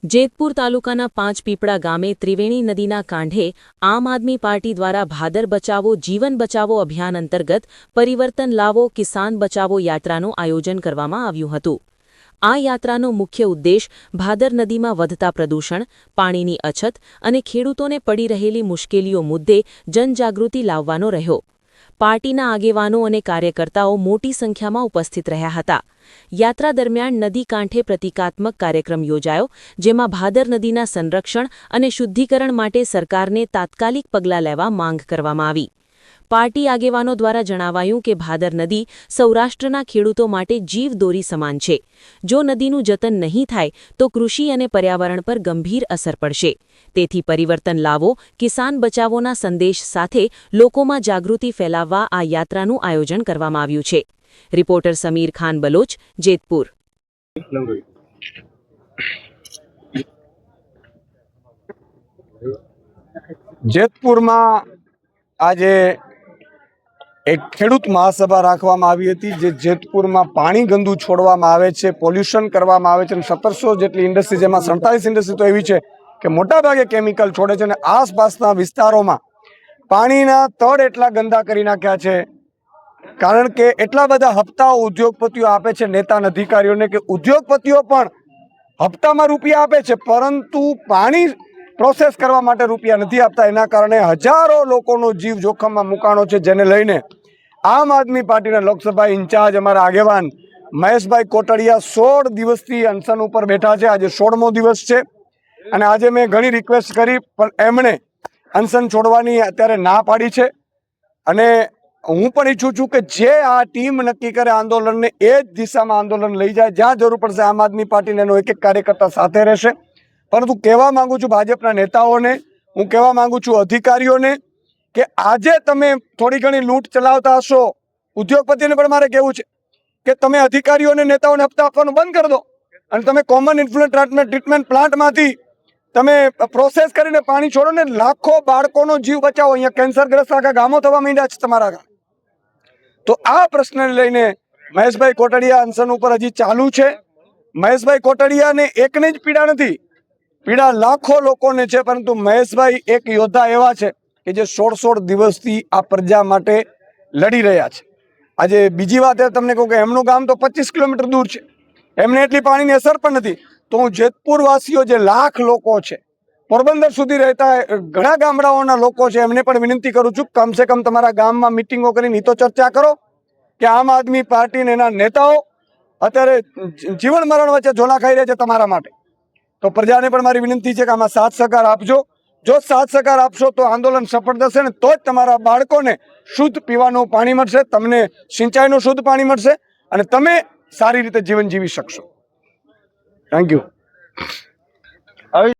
જેતપુર તાલુકાના પાંચપીપળા ગામે ત્રિવેણી નદીના કાંઠે આમ આદમી પાર્ટી દ્વારા ભાદર બચાવો જીવન બચાવો અભિયાન અંતર્ગત પરિવર્તન લાવો કિસાન બચાવો યાત્રાનું આયોજન કરવામાં આવ્યું હતું। આ યાત્રાનો મુખ્ય ઉદ્દેશ ભાદર નદીમાં વધતા પ્રદૂષણ, પાણીની અછત અને ખેડૂતોને પડી રહેલી મુશ્કેલીઓ મુદ્દે જનજાગૃતિ લાવવાનો રહ્યો। પાર્ટીના આગેવાનો અને કાર્યકર્તાઓ મોટી સંખ્યામાં ઉપસ્થિત રહ્યા હતા। યાત્રા દરમિયાન નદી કાંઠે પ્રતિકાત્મક કાર્યક્રમ યોજાયો, જેમાં ભાદર નદીના સંરક્ષણ અને શુદ્ધિકરણ માટે સરકારને તાત્કાલિક પગલાં લેવા માંગ કરવામાં આવી। પાર્ટી આગેવાનો દ્વારા જણાવાયું કે ભાદર નદી સૌરાષ્ટ્રના ખેડૂતો માટે જીવદોરી સમાન છે। જો નદીનું જતન નહીં થાય તો કૃષિ અને પર્યાવરણ પર ગંભીર અસર પડશે। તેથી પરિવર્તન લાવો કિસાન બચાવોના સંદેશ સાથે લોકોમાં જાગૃતિ ફેલાવવા આ યાત્રાનું આયોજન કરવામાં આવ્યું છે। રિપોર્ટર સમીર ખાન બલોચ, જેતપુર। જેતપુરમાં આજે એક ખેડૂત મહાસભા રાખવામાં આવી હતી, જે જેતપુરમાં પાણી ગંદુ છોડવામાં આવે છે, પોલ્યુશન કરવામાં આવે છે અને 1700 જેટલી ઇન્ડસ્ટ્રી, જેમાં 47 ઇન્ડસ્ટ્રી તો એવી છે કે મોટાભાગે કેમિકલ છોડે છે અને આસપાસના વિસ્તારોમાં પાણીના તળ એટલા ગંદા કરી નાખ્યા છે, કારણ કે એટલા બધા હપ્તાઓ ઉદ્યોગપતિઓ આપે છે નેતા અધિકારીઓને કે ઉદ્યોગપતિઓ પણ હપ્તામાં રૂપિયા આપે છે, પરંતુ પાણી પ્રોસેસ કરવા માટે રૂપિયા નથી આપતા। એના કારણે હજારો લોકોનો જીવ જોખમમાં મુકાણો છે, જેને લઈને આમ આદમી પાર્ટીના લોકસભા ઇન્ચાર્જ અમારા આગેવાન મહેશભાઈ કોટડિયા 16 દિવસથી અનશન ઉપર બેઠા છે। આજે 16મો દિવસ છે અને આજે મેં ઘણી રિક્વેસ્ટ કરી, પણ એમણે અનશન છોડવાની અત્યારે ના પાડી છે। અને હું પણ ઈચ્છું છું કે જે આ ટીમ નક્કી કરે આંદોલનને, એ જ દિશામાં આંદોલન લઈ જાય। જ્યાં જરૂર પડશે આમ આદમી પાર્ટીને એનો એક એક કાર્યકર્તા સાથે રહેશે। પરંતુ કહેવા માંગુ છું ભાજપના નેતાઓને, હું કહેવા માંગુ છું અધિકારીઓને કે આજે તમે થોડી ઘણી લૂંટ ચલાવતા હશો, ઉદ્યોગપતિને પણ મારે કહેવું છે કે તમે અધિકારીઓને નેતાઓને હપ્તા આપવાનું બંધ કરી દો અને તમે કોમન ઇન્ફ્લુએન્ટ ટ્રીટમેન્ટ પ્લાન્ટમાંથી તમે પ્રોસેસ કરીને પાણી છોડો ને, લાખો બાળકોનો જીવ બચાવો। અહીંયા કેન્સરગ્રસ્ત આખા ગામો થવા માંડ્યા છે તમારા। તો આ પ્રશ્નને લઈને મહેશભાઈ કોટડિયા અનશન ઉપર હજી ચાલુ છે। મહેશભાઈ કોટડિયાને એકને જ પીડા નથી, પીડા લાખો લોકોને છે, પરંતુ મહેશભાઈ એક યોદ્ધા એવા છે કે જે 16 દિવસથી આ પ્રજા માટે લડી રહ્યા છે। આજે બીજી વાત એ તમને કહું કે એમનું ગામ તો 25 કિલોમીટર દૂર છે, એમને એટલી પાણીની અસર પણ નથી। તો હું જેતપુરવાસીઓ જે લાખ લોકો છે, પોરબંદર સુધી રહેતા ઘણા ગામડાઓના લોકો છે, એમને પણ વિનંતી કરું છું, કમસે કમ તમારા ગામમાં મિટિંગો કરીને હિતો ચર્ચા કરો કે આમ આદમી પાર્ટી અને એના નેતાઓ અત્યારે જીવન મરણ વચ્ચે ઝોલા ખાઈ રહ્યા છે તમારા માટે। તો પ્રજાને પણ મારી વિનંતી છે કે આમાં સાથ સહકાર આપજો। જો સાથ સહકાર આપશો તો આંદોલન સફળ થશે ને તો જ તમારા બાળકોને શુદ્ધ પીવાનું પાણી મળશે, તમને સિંચાઈનું શુદ્ધ પાણી મળશે અને તમે સારી રીતે જીવન જીવી શકશો। Thank you.